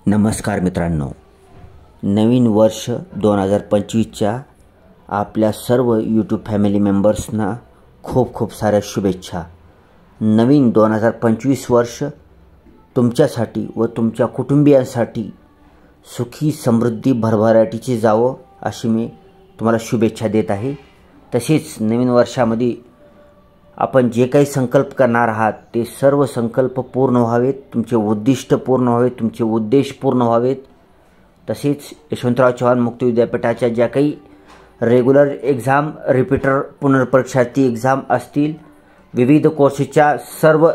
नमस्कार मित्रांनो, नवीन वर्ष 2025च्या आपल्या सर्व यूट्यूब फॅमिली मेंबर्सना खूप खूप साऱ्या शुभेच्छा। नवीन 2025 वर्ष तुमच्यासाठी व तुमच्या कुटुंबियांसाठी सुखी समृद्धी भरभराटीचे जावो अशी मी तुम्हाला शुभेच्छा देत आहे। तसेच नवीन वर्षामध्ये आपण जे काही संकल्प करणार आहात ते सर्व संकल्प पूर्ण व्हावेत, तुमचे उद्दिष्ट पूर्ण व्हावेत, तुमचे उद्देश पूर्ण व्हावेत। तसेच यशवंतराव चव्हाण मुक्त विद्यापीठाच्या ज्या काही रेग्युलर एग्जाम, रिपीटर, पुनर्परीक्षार्थी एग्जाम असतील, विविध कोर्सेसच्या सर्व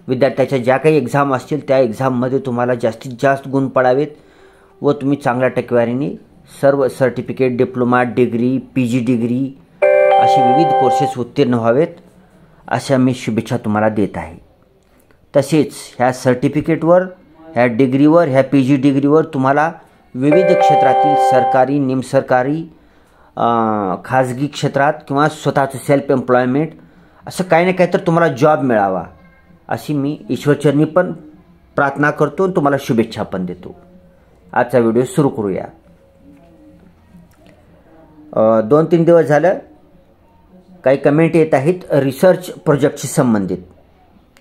विद्यार्थ्याच्या ज्या काही एग्जाम असतील त्या एग्जाममध्ये तुम्हाला जास्तीत जास्त गुण पडावेत व तुम्ही चांगल्या टक्केवारीने सर्व certificate, diploma, degree, PG degree असे विविध कोर्सेस उत्तीर्ण व्हावेत अशा मी शुभेच्छा तुम्हाला देत आहे। तसेच ह्या सर्टिफिकेटवर, ह्या डिग्रीवर, ह्या पीजी डिग्रीवर तुम्हाला विविध क्षेत्रातील सरकारी, निमसरकारी, खाजगी क्षेत्रात किंवा स्वतःचं सेल्फ एम्प्लॉयमेंट असं काही ना काही तर तुम्हाला जॉब मिळावा अशी मी ईश्वरचरणी पण प्रार्थना करतो आणि तुम्हाला शुभेच्छा पण देतो। आजचा व्हिडिओ सुरू करूया। 2-3 दिवस झालं काही कमेंट येत आहेत रिसर्च प्रोजेक्टशी संबंधित।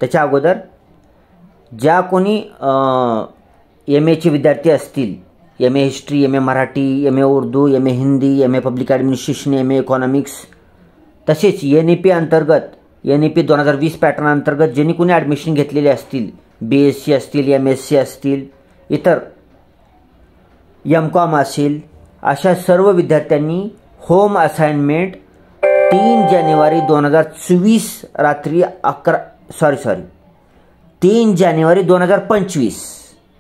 त्याच्या अगोदर ज्या कोणी एमएचे विद्यार्थी असतील, MA history, MA Marathi, MA Urdu, MA Hindi, MA public administration, MA economics, तसेच एनईपी अंतर्गत, एनईपी 2020 पॅटर्न अंतर्गत ज्यांनी कोणी ॲडमिशन घेतलेले असतील, बीएससी असतील, एमएससी असतील, इतर एमकॉम असेल, अशा सर्व विद्यार्थ्यांनी होम असाइनमेंट 3 जानेवारी 2024 रात्री 3 जानेवारी 2025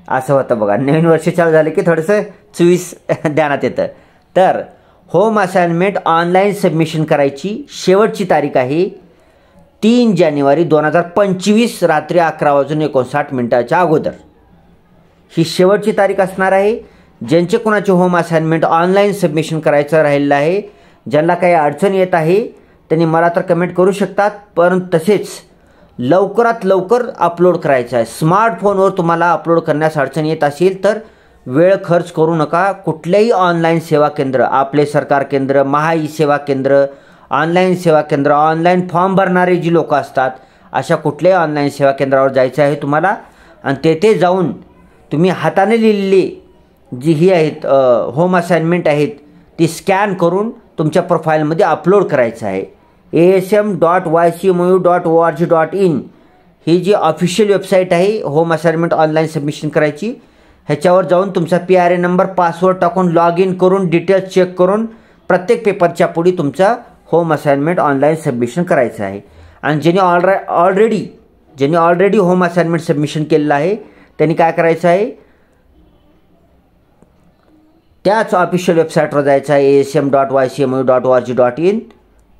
असं होतं बघा। नवीन वर्ष चालू झालं की थोडंसं 24 ध्यानात येतं। तर होम असाइनमेंट ऑनलाईन सबमिशन करायची शेवटची तारीख आहे 3 जानेवारी 2025 रात्री 11:59 अगोदर ही शेवटची तारीख असणार आहे। ज्यांचे कोणाचे होम असाइनमेंट ऑनलाईन सबमिशन करायचं राहिलेलं आहे, ज्यांना काही अडचण येत आहे त्यांनी मला तर कमेंट करू शकतात, परंतु तसेच लवकरात लवकर अपलोड करायचं आहे। स्मार्टफोनवर तुम्हाला अपलोड करण्यास अडचण येत असेल तर वेळ खर्च करू नका। कुठलेही ऑनलाईन सेवा केंद्र, आपले सरकार केंद्र, महाई सेवा केंद्र, ऑनलाईन सेवा केंद्र, ऑनलाईन फॉर्म भरणारे जी लोक असतात अशा कुठल्याही ऑनलाईन सेवा केंद्रावर जायचं आहे तुम्हाला आणि तेथे जाऊन तुम्ही हाताने लिहिलेली जी ही आहेत होम असाइनमेंट आहेत ती स्कॅन करून तुमच्या प्रोफाईलमध्ये अपलोड करायचं आहे। asm.ycmu.org.in ही जी ऑफिशियल वेबसाईट आहे होम असाइनमेंट ऑनलाईन सबमिशन करायची, ह्याच्यावर जाऊन तुमचा PRA नंबर, पासवर्ड टाकून लॉग इन करून डिटेल्स चेक करून प्रत्येक पेपरच्या पुढे तुमचा होम असाइनमेंट ऑनलाईन सबमिशन करायचं आहे। आणि ज्यांनी ऑलरेडी होम असाइनमेंट सबमिशन केलेलं आहे त्यांनी काय करायचं आहे, त्याच ऑफिशियल वेबसाईटवर जायचं आहे asm.ycmu.org.in,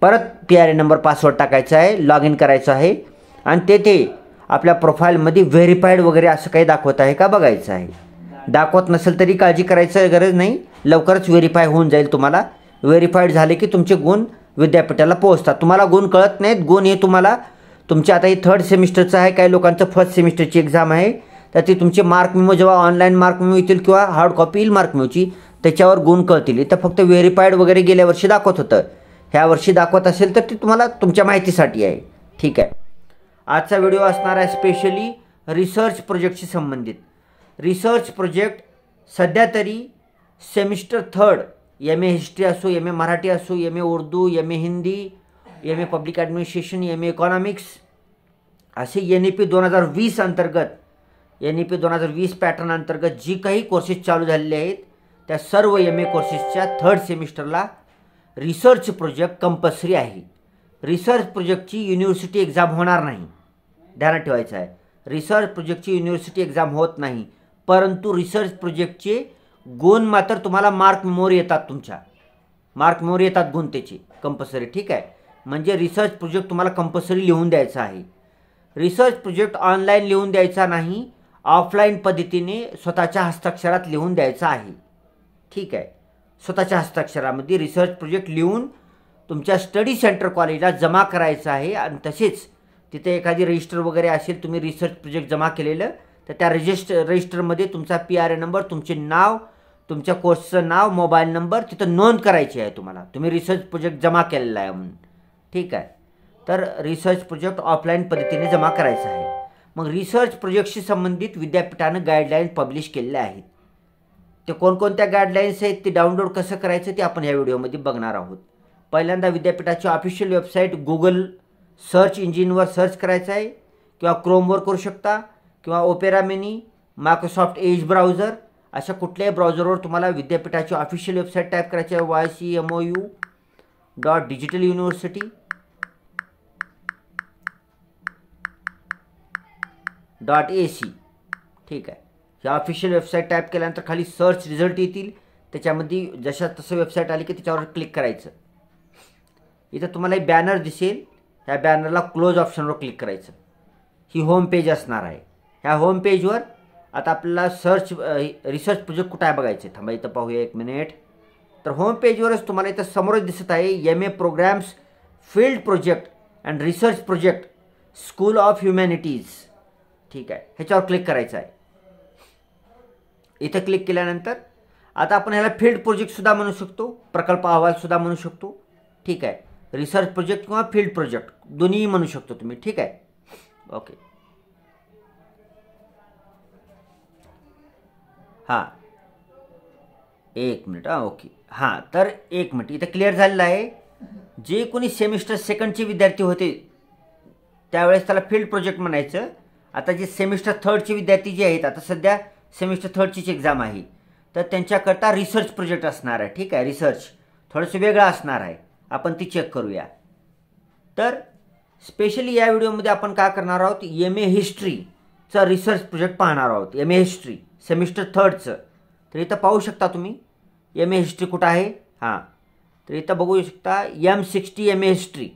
परत PRA नंबर, पासवर्ड टाकायचा आहे, लॉग इन करायचं आहे आणि तेथे आपल्या प्रोफाईलमध्ये व्हेरीफाईड वगैरे असं काही दाखवत आहे का बघायचं आहे। दाखवत नसेल तरी काळजी करायची गरज नाही, लवकरच व्हेरीफाय होऊन जाईल तुम्हाला। व्हेरीफाईड झाले की तुमचे गुण विद्यापीठाला पोहोचतात। तुम्हाला गुण कळत नाहीत, गुण हे तुम्हाला तुमच्या आता हे 3rd सेमिस्टरचं आहे, काही लोकांचं 1st सेमिस्टरची एक्झाम आहे, तर ती तुमचे मार्क मेमो जेव्हा ऑनलाईन मार्क मेमो येतील किंवा हार्ड कॉपी येईल मार्क मेमोची त्याच्यावर गुण कळतील। इथं फक्त व्हेरीफाईड वगैरे गेल्या वर्षी दाखवत होतं, ह्या वर्षी दाखवत असेल तर ते तुम्हाला तुमच्या माहितीसाठी आहे। ठीक आहे, आजचा व्हिडिओ असणार आहे स्पेशली रिसर्च प्रोजेक्टशी संबंधित। रिसर्च प्रोजेक्ट सध्या तरी सेमिस्टर 3rd, एमए हिस्ट्री असो, एमए मराठी असो, MA Urdu, MA Hindi, MA public administration, MA economics असे एनईपी 2020 अंतर्गत, एनईपी 2020 पॅटर्न अंतर्गत जी काही कोर्सेस चालू झालेले आहेत त्या सर्व एमए कोर्सेसच्या 3rd सेमिस्टरला रिसर्च प्रोजेक्ट कंपल्सरी आहे। रिसर्च प्रोजेक्टची युनिव्हर्सिटी एक्झाम होणार नाही, ध्यानात ठेवायचं आहे। रिसर्च प्रोजेक्टची युनिव्हर्सिटी एक्झाम होत नाही, परंतु रिसर्च प्रोजेक्टचे गुण मात्र तुम्हाला मार्क मेमोरी येतात, तुमच्या मार्क मेमोरी येतात गुण त्याचे कंपल्सरी। ठीक आहे, म्हणजे रिसर्च प्रोजेक्ट तुम्हाला कंपल्सरी लिहून द्यायचा आहे। रिसर्च प्रोजेक्ट ऑनलाईन लिहून द्यायचा नाही, ऑफलाईन पद्धतीने स्वतःच्या हस्ताक्षरात लिहून द्यायचा आहे। ठीक आहे, स्वतःच्या हस्ताक्षरामध्ये रिसर्च प्रोजेक्ट लिहून तुमच्या स्टडी सेंटर कॉलेजला जमा करायचं आहे आणि तसेच तिथे एखादी रजिस्टर वगैरे असेल, तुम्ही रिसर्च प्रोजेक्ट जमा केलेलं तर त्या रजिस्टरमध्ये तुमचा PRA नंबर, तुमचे नाव, तुमच्या कोर्सचं नाव, मोबाईल नंबर तिथं नोंद करायची आहे तुम्हाला, तुम्ही रिसर्च प्रोजेक्ट जमा केलेला आहे म्हणून. ठीक आहे. तर रिसर्च प्रोजेक्ट ऑफलाईन पद्धतीने जमा करायचा आहे. मग रिसर्च प्रोजेक्टशी संबंधित विद्यापीठानं गाईडलाईन पब्लिश केलेल्या आहेत. ते कोणकोणत्या गाईडलाईन्स आहेत, ते डाउनलोड कसं करायचं ते आपण या व्हिडिओमध्ये बघणार आहोत. पहिल्यांदा विद्यापीठाची ऑफिशियल वेबसाईट गुगल सर्च इंजिनवर सर्च करायचं आहे, किंवा क्रोमवर करू शकता, किंवा Opera mini, Microsoft Edge browser, अशा कुठल्याही ब्राउझरवर तुम्हाला विद्यापीठाची ऑफिशियल वेबसाईट टाईप करायची आहे, ycmou.digitaluniversity.ac. ठीक आहे. ही ऑफिशियल वेबसाईट टाईप केल्यानंतर खाली सर्च रिझल्ट येतील, त्याच्यामध्ये जशा तसं वेबसाईट आली की त्याच्यावर क्लिक करायचं. इथं तुम्हाला एक बॅनर दिसेल, ह्या बॅनरला क्लोज ऑप्शनवर क्लिक करायचं. ही होम पेज असणार आहे. ह्या होम पेजवर आता आपल्याला रिसर्च प्रोजेक्ट कुठं आहे बघायचं. थांबा इथं पाहूया 1 मिनिट. तर होम पेजवरच तुम्हाला इथं समोरच दिसत आहे MA programmes, field project and research project, school of humanities. ठीक आहे. ह्याच्यावर क्लिक करायचं आहे. इथं क्लिक केल्यानंतर आता आपण ह्याला फील्ड प्रोजेक्टसुद्धा म्हणू शकतो, प्रकल्प अहवालसुद्धा म्हणू शकतो. ठीक आहे. रिसर्च प्रोजेक्ट किंवा फील्ड प्रोजेक्ट दोन्ही म्हणू शकतो तुम्ही. ठीक आहे. ओके. हां, 1 मिनिट. ओके. हां, तर 1 मिनिट इथं क्लिअर झालेलं आहे. जे कोणी सेमिस्टर सेकंडचे विद्यार्थी होते त्यावेळेस त्याला फील्ड प्रोजेक्ट म्हणायचं. आता जे सेमिस्टर थर्डचे विद्यार्थी जे आहेत, आता सध्या सेमिस्टर थर्डचीच एक्झाम आहे, तर त्यांच्याकरता रिसर्च प्रोजेक्ट असणार आहे. ठीक आहे. रिसर्च थोडंसं वेगळं असणार आहे, आपण ती चेक करूया. तर स्पेशली या व्हिडिओमध्ये आपण काय करणार आहोत, MA हिस्ट्रीचं रिसर्च प्रोजेक्ट पाहणार आहोत. MA हिस्ट्री सेमिस्टर थर्डचं. तर इथं पाहू शकता तुम्ही MA हिस्ट्री कुठं आहे. हां, तर इथं बघू शकता M60 MA हिस्ट्री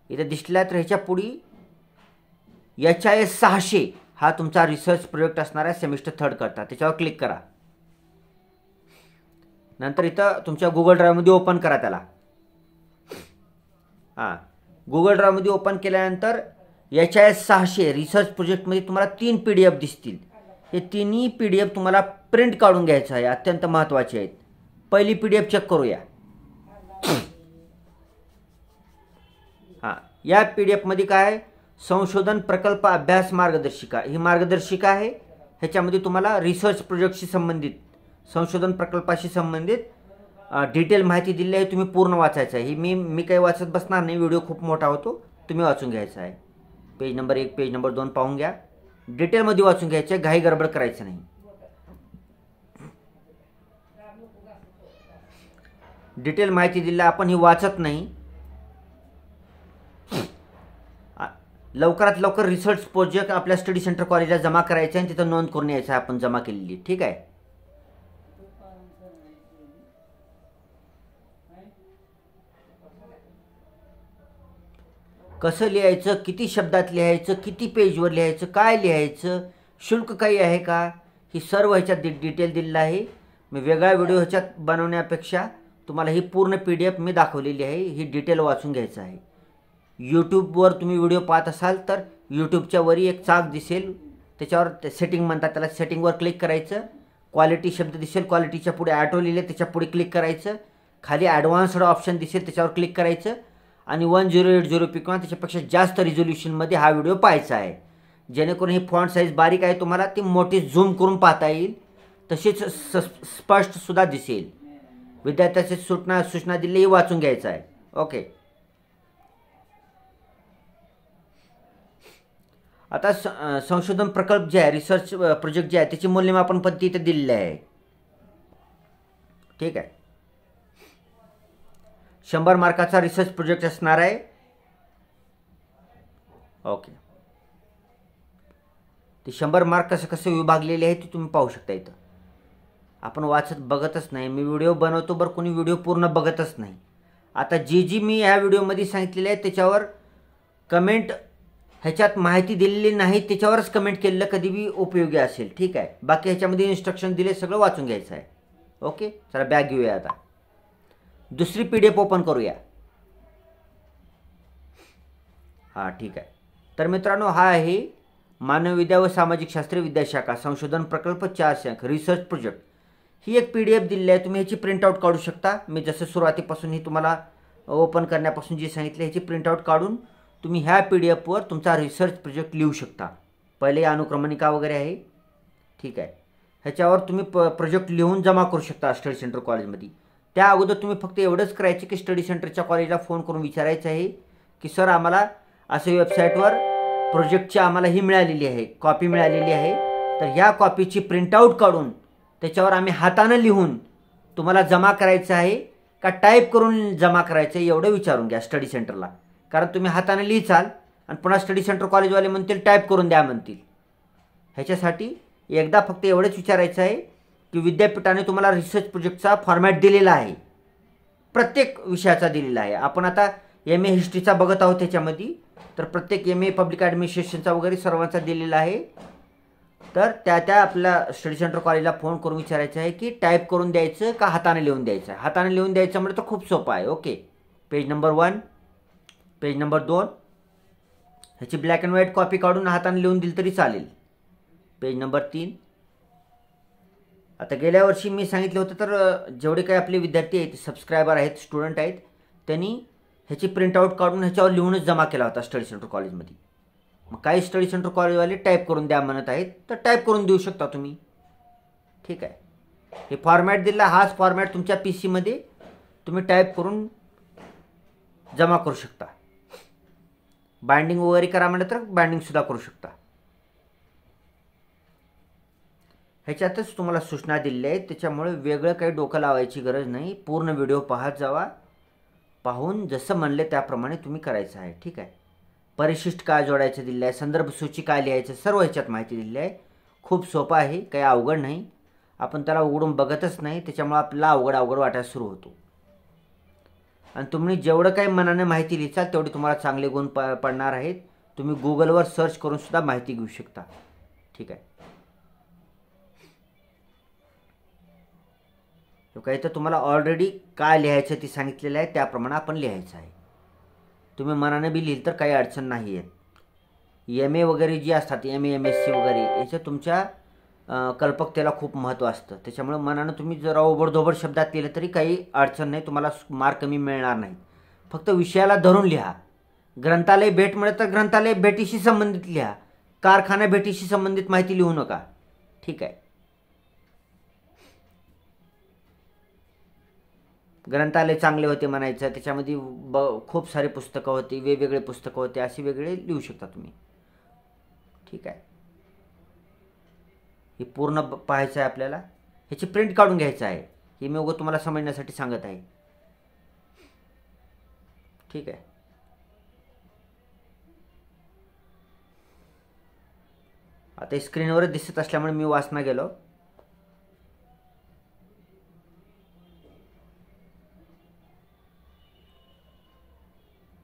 इथं दिसला. तर ह्याच्या पुढे HIS 600 हा तुमचा रिसर्च प्रोजेक्ट असणार आहे सेमिस्टर थर्ड करता. त्याच्यावर क्लिक करा. नंतर इथं तुमच्या गुगल ड्राईव्हमध्ये ओपन करा त्याला. हां, गुगल ड्राईव्हमध्ये ओपन केल्यानंतर HIS 600 रिसर्च प्रोजेक्टमध्ये तुम्हाला 3 PDF दिसतील. हे तिन्ही PDF तुम्हाला प्रिंट काढून घ्यायचं आहे, अत्यंत महत्त्वाचे आहेत. पहिली PDF चेक करूया. हां, या PDFमध्ये काय आहे, संशोधन प्रकल्प अभ्यास मार्गदर्शिका. ही मार्गदर्शिका आहे. ह्याच्यामध्ये तुम्हाला रिसर्च प्रोजेक्टशी संबंधित, संशोधन प्रकल्पाशी संबंधित डिटेल माहिती दिली आहे. तुम्ही पूर्ण वाचायचं आहे. ही मी काही वाचत बसणार नाही, व्हिडिओ खूप मोठा होतो, तुम्ही वाचून घ्यायचा आहे. पेज नंबर 1, पेज नंबर 2 पाहून घ्या. डिटेलमध्ये वाचून घ्यायचं आहे, घाई गडबड करायचं नाही. डिटेल माहिती दिली आपण ही वाचत नाही. लवकरात लवकर रिसर्च प्रोजेक्ट आपल्या स्टडी सेंटर कॉलेजला जमा करायचं आहे आणि तिथं नोंद करून यायचं आहे आपण जमा केलेली. ठीक आहे. कसं लिहायचं, किती शब्दात लिहायचं, किती पेजवर लिहायचं, काय लिहायचं, शुल्क काही आहे का, ही सर्व ह्याच्यात डिटेल दिलेलं आहे. मी वेगळा व्हिडिओ ह्याच्यात बनवण्यापेक्षा तुम्हाला ही पूर्ण PDF मी दाखवलेली आहे. ही डिटेल वाचून घ्यायचं आहे. यूट्यूबवर तुम्ही व्हिडिओ पाहत असाल तर यूट्यूबच्या वरी एक चाक दिसेल, त्याच्यावर सेटिंग म्हणतात त्याला, सेटिंगवर क्लिक करायचं. क्वालिटी शब्द दिसेल, क्वालिटीच्या पुढे ॲटो लिहिले त्याच्या पुढे क्लिक करायचं. खाली ॲडव्हान्स्ड ऑप्शन दिसेल, त्याच्यावर क्लिक करायचं आणि 1080p किंवा त्याच्यापेक्षा जास्त रिझोल्युशनमध्ये हा व्हिडिओ पाहायचा आहे, जेणेकरून ही फॉन्ट साईज बारीक आहे, तुम्हाला ती मोठी झूम करून पाहता येईल, तसेच स्पष्टसुद्धा दिसेल. विद्यार्थ्याची सूचना दिली वाचून घ्यायचं आहे. ओके. आता संशोधन प्रकल्प जे आहे, रिसर्च प्रोजेक्ट जे आहे, त्याची मूल्यमापन पद्धती इथे दिलेली आहे. ठीक आहे. 100 मार्काचा रिसर्च प्रोजेक्ट असणार आहे. ओके. ते 100 मार्क कसे विभागलेले आहे ते तुम्ही पाहू शकता. इथं आपण वाचत बघतच नाही. मी व्हिडिओ बनवतो बरं, कोणी व्हिडिओ पूर्ण बघतच नाही. आता जी मी ह्या व्हिडिओमध्ये सांगितलेले आहे त्याच्यावर कमेंट, ह्याच्यात माहिती दिलेली नाही त्याच्यावरच कमेंट केलेलं कधी बी उपयोगी असेल. ठीक आहे. बाकी ह्याच्यामध्ये इन्स्ट्रक्शन दिले, सगळं वाचून घ्यायचं आहे. ओके. चला बॅग घेऊया. आता दुसरी PDF ओपन करूया. हां, ठीक आहे. तर मित्रांनो, हा आहे मानवविद्या व सामाजिक शास्त्र विद्याशाखा संशोधन प्रकल्प 4 रिसर्च प्रोजेक्ट ही एक PDF दिलेली आहे. तुम्ही ह्याची प्रिंटआउट काढू शकता. मी जसं सुरुवातीपासून ही तुम्हाला ओपन करण्यापासून जी सांगितले ह्याची प्रिंटआउट काढून तुम्ही ह्या PDF वर तुमचा रिसर्च प्रोजेक्ट लिहू शकता. पहिले अनुक्रमणिका वगैरे आहे, ठीक आहे. ह्याच्यावर तुम्ही प्रोजेक्ट लिहून जमा करू शकता स्टडी सेंटर कॉलेजमध्ये. त्या अगोदर तुम्ही फक्त एवढंच करायचे की स्टडी सेंटरच्या कॉलेजला फोन करून विचारायचं आहे की सर आम्हाला असे वेबसाईटवर प्रोजेक्टची आम्हाला ही मिळालेली आहे, कॉपी मिळालेली आहे, तर ह्या कॉपीची प्रिंटआउट काढून त्याच्यावर आम्ही हातानं लिहून तुम्हाला जमा करायचं आहे का टाईप करून जमा करायचं आहे एवढं विचारून घ्या स्टडी सेंटरला. कारण तुम्ही हाताने लिहिचाल आणि पुन्हा स्टडी सेंटर कॉलेजवाले म्हणतील टाईप करून द्या म्हणतील. ह्याच्यासाठी एकदा फक्त एवढंच विचारायचं आहे की विद्यापीठाने तुम्हाला रिसर्च प्रोजेक्टचा फॉर्मॅट दिलेला आहे, प्रत्येक विषयाचा दिलेला आहे. आपण आता MA हिस्ट्रीचा बघत आहोत त्याच्यामध्ये, तर प्रत्येक MA पब्लिक ॲडमिनिस्ट्रेशनचा वगैरे सर्वांचा दिलेला आहे. तर त्या आपल्या स्टडी सेंटर कॉलेजला फोन करून विचारायचं आहे की टाईप करून द्यायचं का हाताने लिहून द्यायचं आहे. हाताने लिहून द्यायचं म्हणजे तर खूप सोपं आहे. Okay, page number 1, page number 2 ह्याची ब्लॅक अँड व्हाईट कॉपी काढून हाताने लिहून दिली तरी चालेल. Page number 3. आता गेल्या वर्षी मी सांगितलं होतं तर जेवढे काही आपले विद्यार्थी आहेत, सबस्क्रायबर आहेत, स्टुडंट आहेत, त्यांनी ह्याची प्रिंटआउट काढून ह्याच्यावर लिहूनच जमा केला होता स्टडी सेंटर कॉलेजमध्ये. मग काही स्टडी सेंटर कॉलेजवाले टाईप करून द्या म्हणत आहेत तर टाईप करून देऊ शकता तुम्ही, ठीक आहे. हे फॉर्मॅट दिला, हाच फॉर्मॅट तुमच्या PC तुम्ही टाईप करून जमा करू शकता. बाइंडिंग वगैरे करा म्हणलं तर बाइंडिंगसुद्धा करू शकता. ह्याच्यातच तुम्हाला सूचना दिलेल्या आहेत, त्याच्यामुळे वेगळं काही डोकं लावायची गरज नाही. पूर्ण व्हिडिओ पाहत जावा, पाहून जसं म्हणले त्याप्रमाणे तुम्ही करायचं आहे, ठीक आहे. परिशिष्ट काय जोडायचं दिलं आहे, संदर्भ सूची काय लिहायचं, सर्व ह्याच्यात माहिती दिली आहे. खूप सोपं आहे, काही अवघड नाही. आपण त्याला उघडून बघतच नाही, त्याच्यामुळे आपल्याला अवघड वाटायला सुरू होतो. आणि तुम्ही जेवढं काही मनाने माहिती लिहिचाल तेवढे तुम्हाला चांगले गुण पडणार आहेत. तुम्ही गुगलवर सर्च करून सुद्धा माहिती घेऊ शकता, ठीक आहे. काही तर तुम्हाला ऑलरेडी काय लिहायचं ते सांगितलेलं आहे, त्याप्रमाणे आपण लिहायचं आहे. तुम्ही मनाने बी लिहिलं तर काही अडचण नाही आहे. MA वगैरे जी असतात, MA MSc वगैरे याचं तुमच्या कल्पकतेला खूप महत्त्व असतं. त्याच्यामुळे मनानं तुम्ही जर ओबडधोबड शब्दात लिहिलं तरी काही अडचण नाही, तुम्हाला मार्क कमी मिळणार नाही. फक्त विषयाला धरून लिहा. ग्रंथालय भेट मिळत तर ग्रंथालय भेटीशी संबंधित लिहा, कारखाना भेटीशी संबंधित माहिती लिहू नका, ठीक आहे. ग्रंथालय चांगले होते म्हणायचं, त्याच्यामध्ये खूप सारे पुस्तकं होती, वेगवेगळे पुस्तकं होते, असे वेगळे लिहू शकता तुम्ही, ठीक आहे. हे पूर्ण पाहायचं आहे आपल्याला. ह्याची प्रिंट काढून घ्यायचं आहे. हे मी उगाच तुम्हाला समजण्यासाठी सांगत आहे, ठीक आहे. आता स्क्रीनवरच दिसत असल्यामुळे मी वाचना गेलो.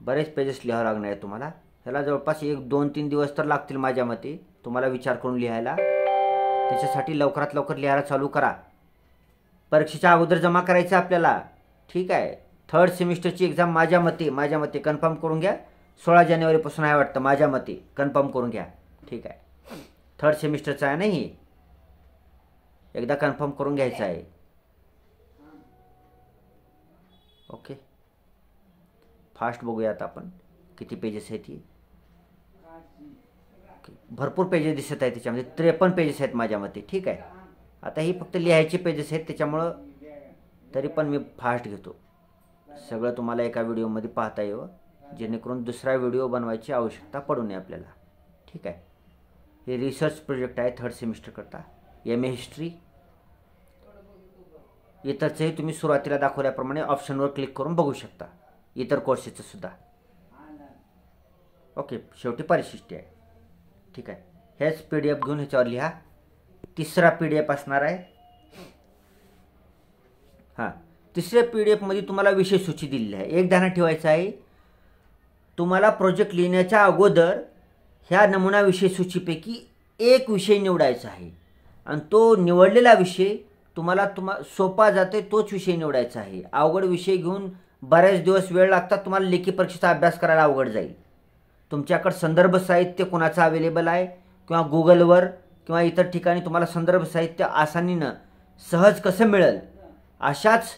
बरेच पेजेस लिहावं लागणार आहे तुम्हाला. ह्याला जवळपास 1, 2, 3 दिवस तर लागतील माझ्या मते तुम्हाला विचार करून लिहायला. त्याच्यासाठी लवकरात लवकर लिहायला चालू करा. परीक्षेच्या अगोदर जमा करायचं आपल्याला, ठीक आहे. 3rd सेमिस्टरची एक्झाम माझ्या मते कन्फर्म करून घ्या. 16 जानेवारीपासून आहे वाटतं, माझ्या मते कन्फर्म करून घ्या, ठीक आहे. 3rd सेमिस्टरचं आहे नाही, एकदा कन्फर्म करून घ्यायचं आहे. ओके, फास्ट बघूयात आपण किती पेजेस आहेत. ही भरपूर पेजेस दिसत आहेत, त्याच्यामध्ये 53 पेजेस आहेत माझ्या मते, ठीक आहे. आता ही फक्त लिहायचे पेजेस आहेत, त्याच्यामुळं तरी पण मी फास्ट घेतो. सगळं तुम्हाला एका व्हिडिओमध्ये पाहता येईल, जेणेकरून दुसरा व्हिडिओ बनवायची आवश्यकता पडू नये आपल्याला, ठीक आहे. हे रिसर्च प्रोजेक्ट आहे 3rd सेमिस्टरकरता, MA हिस्ट्री. इतरचंही तुम्ही सुरुवातीला दाखवल्याप्रमाणे ऑप्शनवर क्लिक करून बघू शकता, इतर कोर्सेसचं सुद्धा. ओके, शेवटी परिशिष्ट आहे, ठीक आहे. हेच PDF घेऊन ह्याच्यावर लिहा. 3रा PDF असणार आहे. हां, 3ऱ्या PDF तुम्हाला विषय सूची दिलेली आहे. एक ध्यानात ठेवायचं आहे, तुम्हाला प्रोजेक्ट लिहिण्याच्या अगोदर ह्या नमुना विषय सूचीपैकी एक विषय निवडायचा आहे आणि तो निवडलेला विषय तुम्हाला सोपा जाते तोच विषय निवडायचा आहे. अवघड विषय घेऊन बरेच दिवस वेळ लागतात, तुम्हाला लेखी परीक्षेचा अभ्यास करायला अवघड जाईल. तुमच्याकडे संदर्भ साहित्य कोणाचं अवेलेबल आहे किंवा गुगलवर किंवा इतर ठिकाणी तुम्हाला संदर्भ साहित्य आसानीनं सहज कसं मिळेल अशाच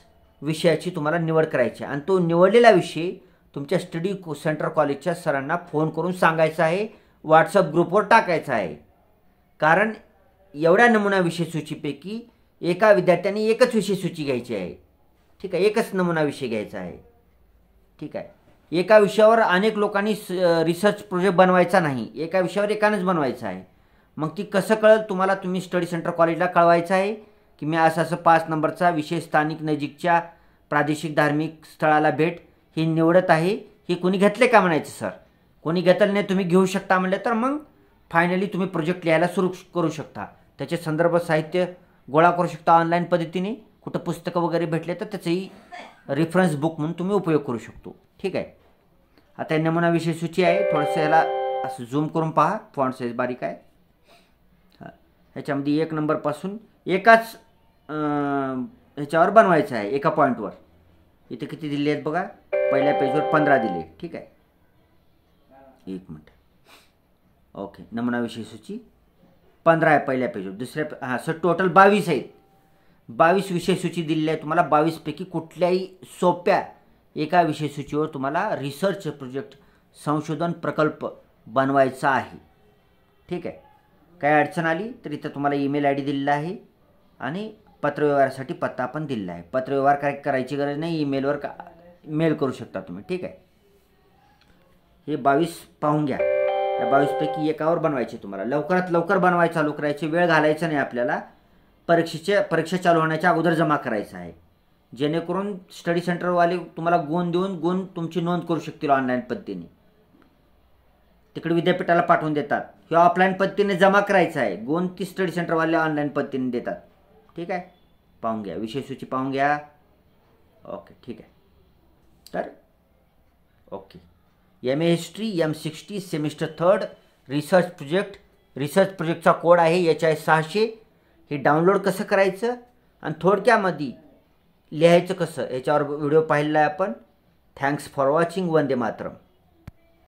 विषयाची तुम्हाला निवड करायची आहे. आणि तो निवडलेला विषय तुमच्या स्टडी सेंटर कॉलेजच्या सरांना फोन करून सांगायचा आहे, व्हॉट्सअप ग्रुपवर टाकायचा आहे. कारण एवढ्या नमुना विषय सूचीपैकी एका विद्यार्थ्याने एकच विषय सूची घ्यायची आहे. ठीक आहे, एकच नमुना विषय घ्यायचा आहे. ठीक आहे, एका विषयावर अनेक लोकांनी रिसर्च प्रोजेक्ट बनवायचा नाही, एका विषयावर एकानंच बनवायचा आहे. मग ती कसं कळेल तुम्हाला? तुम्ही स्टडी सेंटर कॉलेजला कळवायचं आहे की मी असं 5 नंबरचा विषय स्थानिक नजीकच्या प्रादेशिक धार्मिक स्थळाला भेट ही निवडत आहे. ही कोणी घेतले का म्हणायचं सर. कोणी घेतलं नाही, तुम्ही घेऊ शकता म्हणले तर मग फायनली तुम्ही प्रोजेक्ट लिहायला सुरू करू शकता. त्याचे संदर्भ साहित्य गोळा करू शकता ऑनलाईन पद्धतीने. कुठं पुस्तकं वगैरे भेटले तर त्याचंही रेफरन्स बुक म्हणून तुम्ही उपयोग करू शकतो. ठीक आहे, आता नमुना विषय सूची आहे. थोडंसं याला असं झूम करून पहा, फॉन्ट साईज बारीक आहे. ह्याच्यामध्ये 1 नंबरपासून एकाच ह्याच्यावर बनवायचं आहे, एका पॉईंटवर. इथे किती दिले आहेत बघा, पहिल्या पेजवर 15 दिले. ठीक आहे, 1 मिनिट. ओके, नमुना विषय सूची 15 आहे पहिल्या पेजवर. दुसऱ्या सर टोटल 22 आहेत. 22 विषय सूची दिलेली आहे तुम्हाला. 22 पैकी कुठल्याही सोप्या एका विषय सूचीवर तुम्हाला रिसर्च प्रोजेक्ट संशोधन प्रकल्प बनवायचा आहे. ठीक आहे, काय अडचण आली तर इथं तुम्हाला ईमेल ID दिलेला आहे आणि पत्रव्यवहारासाठी पत्ता पण दिलेला आहे. पत्रव्यवहार काय करायची गरज नाही, ईमेलवर मेल करू शकता तुम्ही. ठीक आहे, हे 22 पाहून घ्या. या 22 पैकी एकावर बनवायचे तुम्हाला. लवकरात लवकर बनवायचं चालू करायची, वेळ घालायचा नाही आपल्याला. परीक्षा चालू होण्याच्या अगोदर जमा करायचं आहे, जेणेकरून स्टडी सेंटरवाले तुम्हाला गुण देऊन गुण तुमची नोंद करू शकतील ऑनलाईन पद्धतीने. तिकडे विद्यापीठाला पाठवून देतात. हे ऑफलाईन पद्धतीने जमा करायचं आहे. गुण ती स्टडी सेंटरवाले ऑनलाईन पद्धतीने देतात. ठीक आहे, पाहून घ्या, विषय सूची पाहून घ्या. ओके, ठीक आहे. तर okay, MA history M60 semester 3 research प्रोजेक्टचा कोड आहे HI600. हे डाउनलोड कसं करायचं आणि थोडक्यामध्ये लिहायचं कसं याच्यावर व्हिडिओ पाहिलेला आहे आपण. Thanks for watching. Vande Mataram.